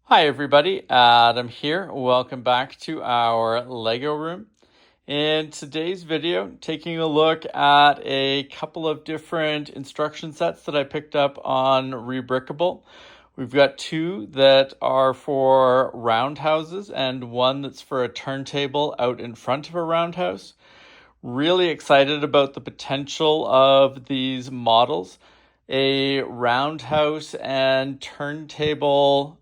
Hi everybody, Adam here. Welcome back to our Lego room. In today's video, taking a look at a couple of different instruction sets that I picked up on Rebrickable. We've got two that are for roundhouses and one that's for a turntable out in front of a roundhouse. Really excited about the potential of these models. A roundhouse and turntable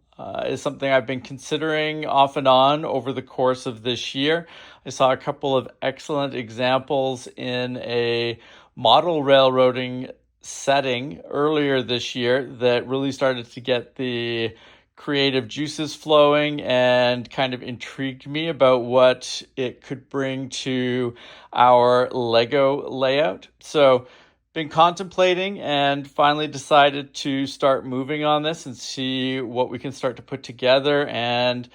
is something I've been considering off and on over the course of this year. I saw a couple of excellent examples in a model railroading setting earlier this year that really started to get the creative juices flowing and kind of intrigued me about what it could bring to our Lego layout. So been contemplating and finally decided to start moving on this and see what we can start to put together, and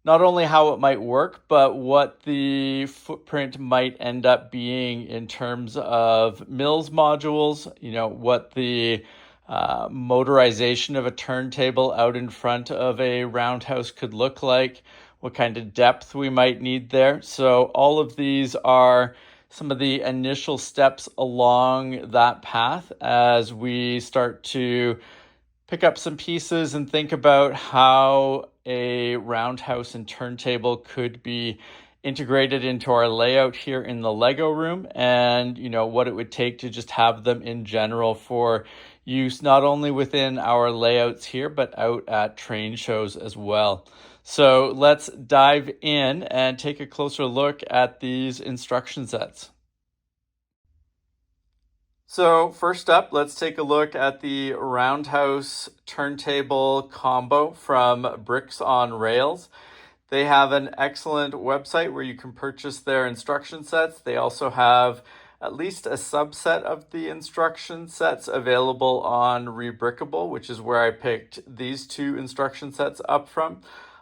not only how it might work, but what the footprint might end up being in terms of mills modules, what the motorization of a turntable out in front of a roundhouse could look like, what kind of depth we might need there. So all of these are some of the initial steps along that path as we start to pick up some pieces and think about how a roundhouse and turntable could be integrated into our layout here in the Lego room, and what it would take to just have them in general for use not only within our layouts here but out at train shows as well. So let's dive in and take a closer look at these instruction sets. So first up, let's take a look at the roundhouse turntable combo from Bricks on Rails. They have an excellent website where you can purchase their instruction sets. They also have at least a subset of the instruction sets available on Rebrickable, which is where I picked these two instruction sets up from.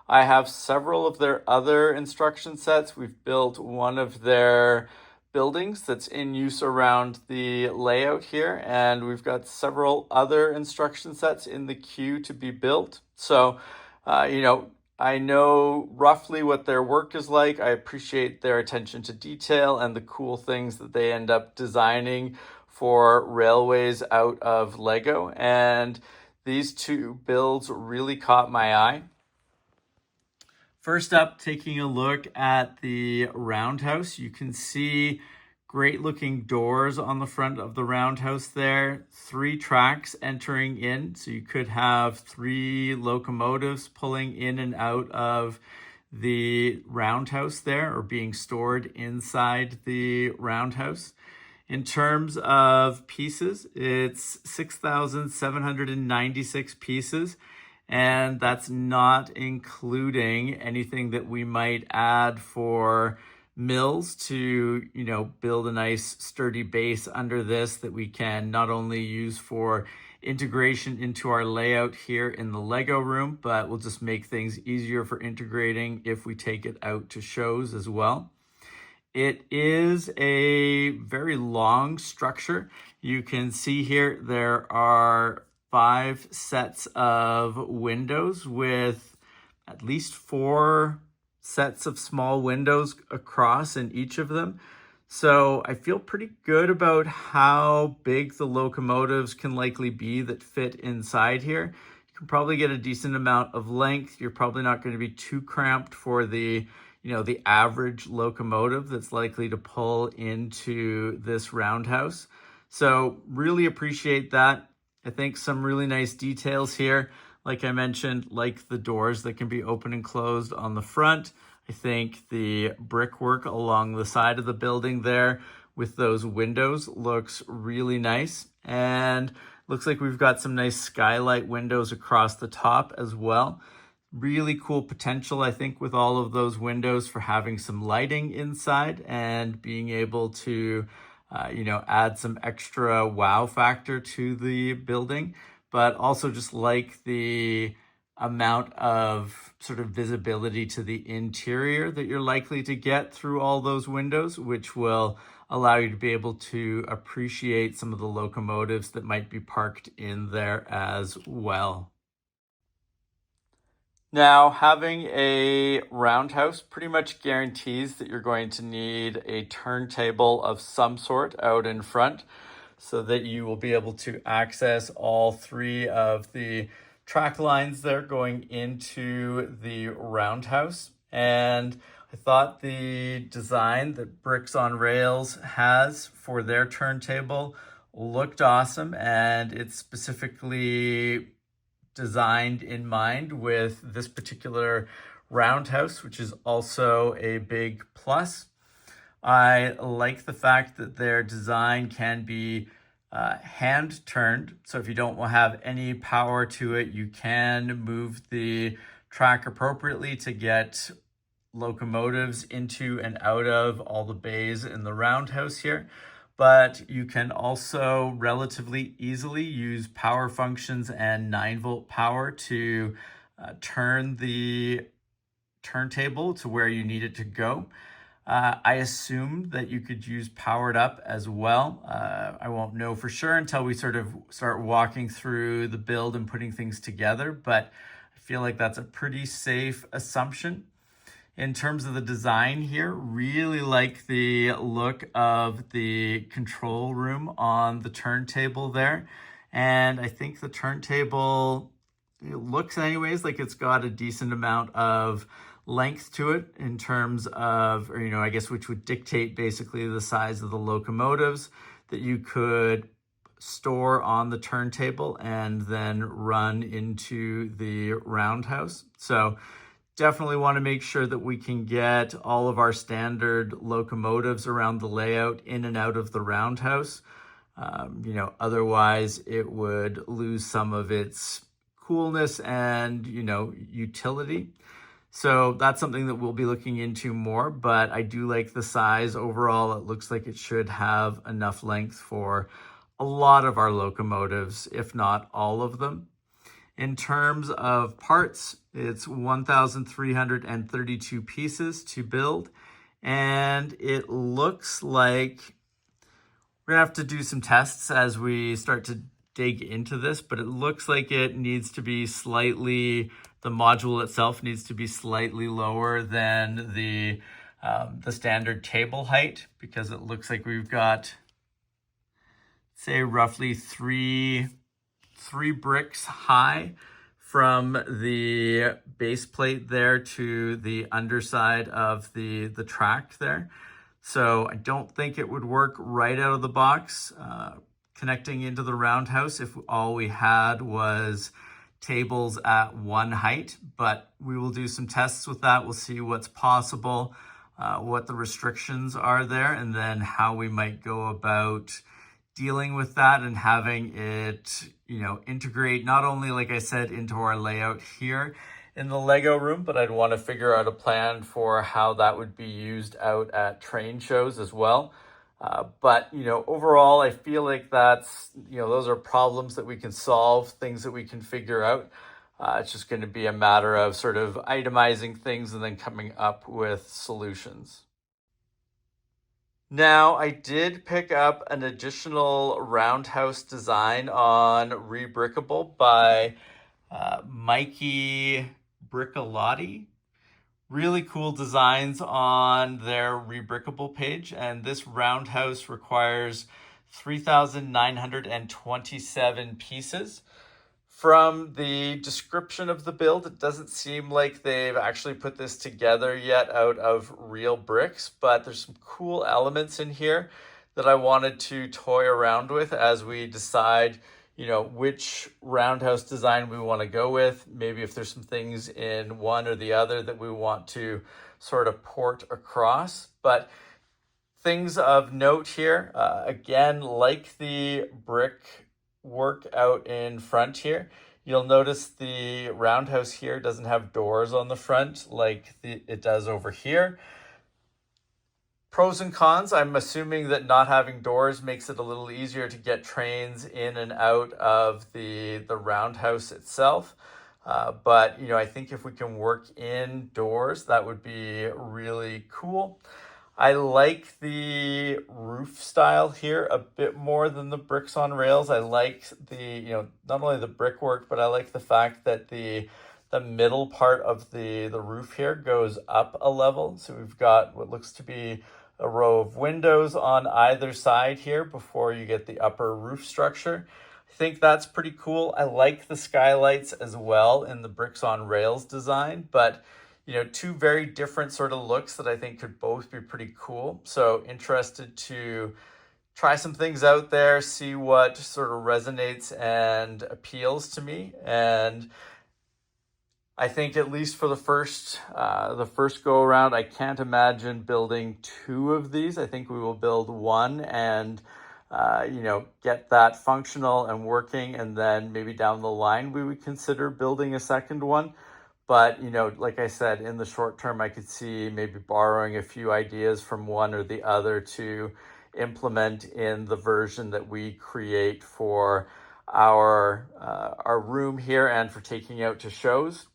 I have several of their other instruction sets. We've built one of their buildings that's in use around the layout here, and we've got several other instruction sets in the queue to be built. So, I know roughly what their work is like. I appreciate their attention to detail and the cool things that they end up designing for railways out of Lego. And these two builds really caught my eye. First up, taking a look at the roundhouse, you can see great looking doors on the front of the roundhouse there, 3 tracks entering in. So you could have 3 locomotives pulling in and out of the roundhouse there, or being stored inside the roundhouse. In terms of pieces, it's 6,796 pieces. And that's not including anything that we might add for mills to, build a nice sturdy base under this that we can not only use for integration into our layout here in the Lego room, but will just make things easier for integrating if we take it out to shows as well. It is a very long structure. You can see here there are 5 sets of windows with at least 4 sets of small windows across in each of them. So I feel pretty good about how big the locomotives can likely be that fit inside here. You can probably get a decent amount of length. You're probably not going to be too cramped for the average locomotive that's likely to pull into this roundhouse. So really appreciate that. I think some really nice details here. Like I mentioned, like the doors that can be open and closed on the front. I think the brickwork along the side of the building there with those windows looks really nice. And looks like we've got some nice skylight windows across the top as well. Really cool potential, I think, with all of those windows for having some lighting inside and being able to add some extra wow factor to the building, but also just like the amount of sort of visibility to the interior that you're likely to get through all those windows, which will allow you to be able to appreciate some of the locomotives that might be parked in there as well. Now, having a roundhouse pretty much guarantees that you're going to need a turntable of some sort out in front so that you will be able to access all three of the track lines there going into the roundhouse. And I thought the design that Bricks on Rails has for their turntable looked awesome, and it's specifically designed in mind with this particular roundhouse, which is also a big plus. I like the fact that their design can be hand turned. So if you don't have any power to it, you can move the track appropriately to get locomotives into and out of all the bays in the roundhouse here. But you can also relatively easily use power functions and 9-volt power to turn the turntable to where you need it to go. I assume that you could use powered up as well. I won't know for sure until we sort of start walking through the build and putting things together, but I feel like that's a pretty safe assumption. In terms of the design here, really like the look of the control room on the turntable there. And I think the turntable, it looks anyways like it's got a decent amount of length to it in terms of, or, I guess which would dictate basically the size of the locomotives that you could store on the turntable and then run into the roundhouse. So definitely want to make sure that we can get all of our standard locomotives around the layout in and out of the roundhouse. Otherwise it would lose some of its coolness and, utility. So that's something that we'll be looking into more, but I do like the size overall. It looks like it should have enough length for a lot of our locomotives, if not all of them. In terms of parts, it's 1,332 pieces to build, and it looks like we're gonna have to do some tests as we start to dig into this, but it looks like it needs to be the module itself needs to be slightly lower than the standard table height, because it looks like we've got, say, roughly three bricks high from the base plate there to the underside of the track there. So I don't think it would work right out of the box connecting into the roundhouse if all we had was tables at one height, but we will do some tests with that. We'll see what's possible, what the restrictions are there, and then how we might go about dealing with that and having it, integrate not only, like I said, into our layout here in the Lego room, but I'd want to figure out a plan for how that would be used out at train shows as well. But overall, I feel like that's, those are problems that we can solve, things that we can figure out. It's just going to be a matter of sort of itemizing things and then coming up with solutions. Now, I did pick up an additional roundhouse design on Rebrickable by Mikey Brickalloti. Really cool designs on their Rebrickable page, and this roundhouse requires 3,927 pieces. From the description of the build, it doesn't seem like they've actually put this together yet out of real bricks, but there's some cool elements in here that I wanted to toy around with as we decide which roundhouse design we want to go with. Maybe if there's some things in one or the other that we want to sort of port across. But things of note here, again, like the brick work out in front here, you'll notice the roundhouse here doesn't have doors on the front like it does over here. Pros and cons, I'm assuming that not having doors makes it a little easier to get trains in and out of the roundhouse itself. But I think if we can work indoors, that would be really cool. I like the roof style here a bit more than the bricks on rails. I like the, not only the brickwork, but I like the fact that the the middle part of the roof here goes up a level. So we've got what looks to be a row of windows on either side here before you get the upper roof structure. I think that's pretty cool. I like the skylights as well in the bricks on rails design, but you know, two very different sort of looks that I think could both be pretty cool. So interested to try some things out there, see what sort of resonates and appeals to me. And I think at least for the first go around, I can't imagine building two of these. I think we will build one and you know, get that functional and working, and then maybe down the line we would consider building a second one. But, you know, like I said, in the short term, I could see maybe borrowing a few ideas from one or the other to implement in the version that we create for our room here and for taking out to shows.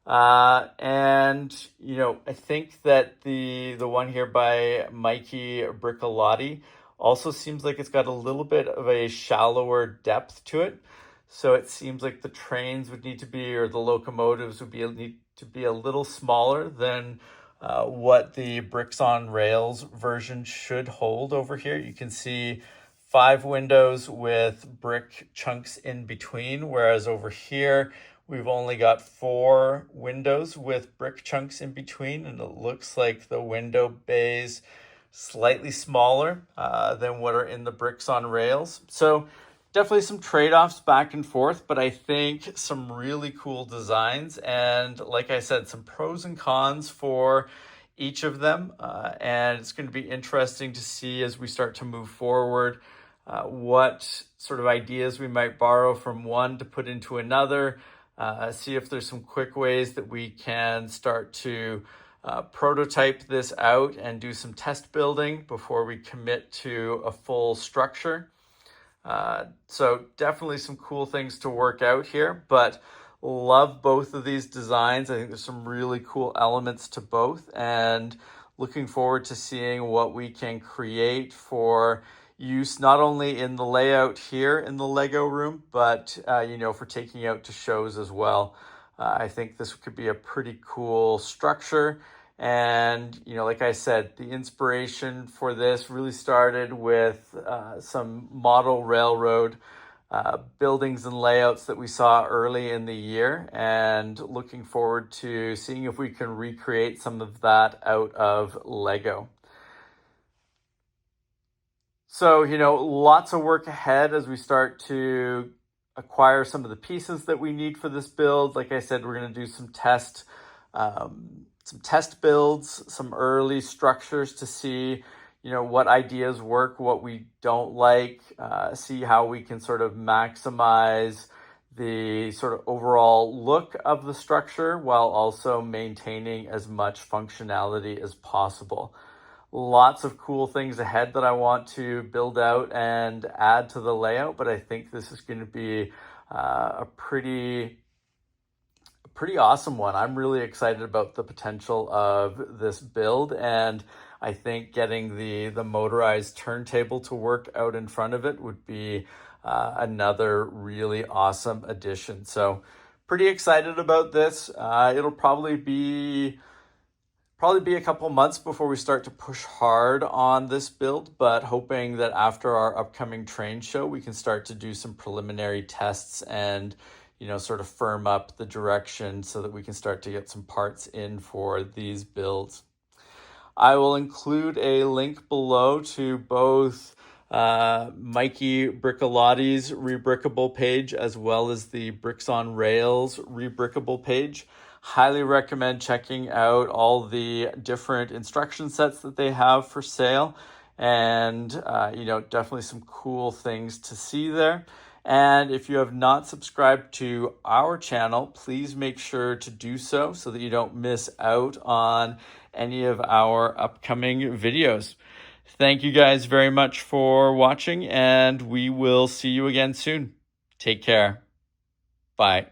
And, you know, I think that the one here by Mikey, Brickalloti, also seems like it's got a little bit of a shallower depth to it. So it seems like the trains would need to be, or the locomotives would need to be a little smaller than what the bricks on rails version should hold over here. You can see 5 windows with brick chunks in between, whereas over here we've only got 4 windows with brick chunks in between, and it looks like the window bays slightly smaller than what are in the bricks on rails. So definitely some trade-offs back and forth, but I think some really cool designs, and like I said, some pros and cons for each of them. And it's going to be interesting to see as we start to move forward what sort of ideas we might borrow from one to put into another, see if there's some quick ways that we can start to prototype this out and do some test building before we commit to a full structure. So definitely some cool things to work out here, but love both of these designs. I think there's some really cool elements to both, and looking forward to seeing what we can create for use not only in the layout here in the Lego room, but you know, for taking out to shows as well. I think this could be a pretty cool structure. And, you know, like I said, the inspiration for this really started with some model railroad buildings and layouts that we saw early in the year, and looking forward to seeing if we can recreate some of that out of Lego. So, you know, lots of work ahead as we start to acquire some of the pieces that we need for this build. Like I said, we're going to do some test builds, some early structures to see, you know, what ideas work, what we don't like, see how we can sort of maximize the sort of overall look of the structure while also maintaining as much functionality as possible. Lots of cool things ahead that I want to build out and add to the layout, but I think this is going to be a pretty awesome one. I'm really excited about the potential of this build, and I think getting the motorized turntable to work out in front of it would be another really awesome addition. So pretty excited about this. It'll probably be a couple months before we start to push hard on this build, but hoping that after our upcoming train show, we can start to do some preliminary tests and, you know, sort of firm up the direction so that we can start to get some parts in for these builds. I will include a link below to both Mikey Brickallotti's Rebrickable page as well as the Bricks on Rails Rebrickable page. Highly recommend checking out all the different instruction sets that they have for sale, and you know, definitely some cool things to see there. And if you have not subscribed to our channel, please make sure to do so that you don't miss out on any of our upcoming videos. Thank you guys very much for watching, and we will see you again soon. Take care. Bye.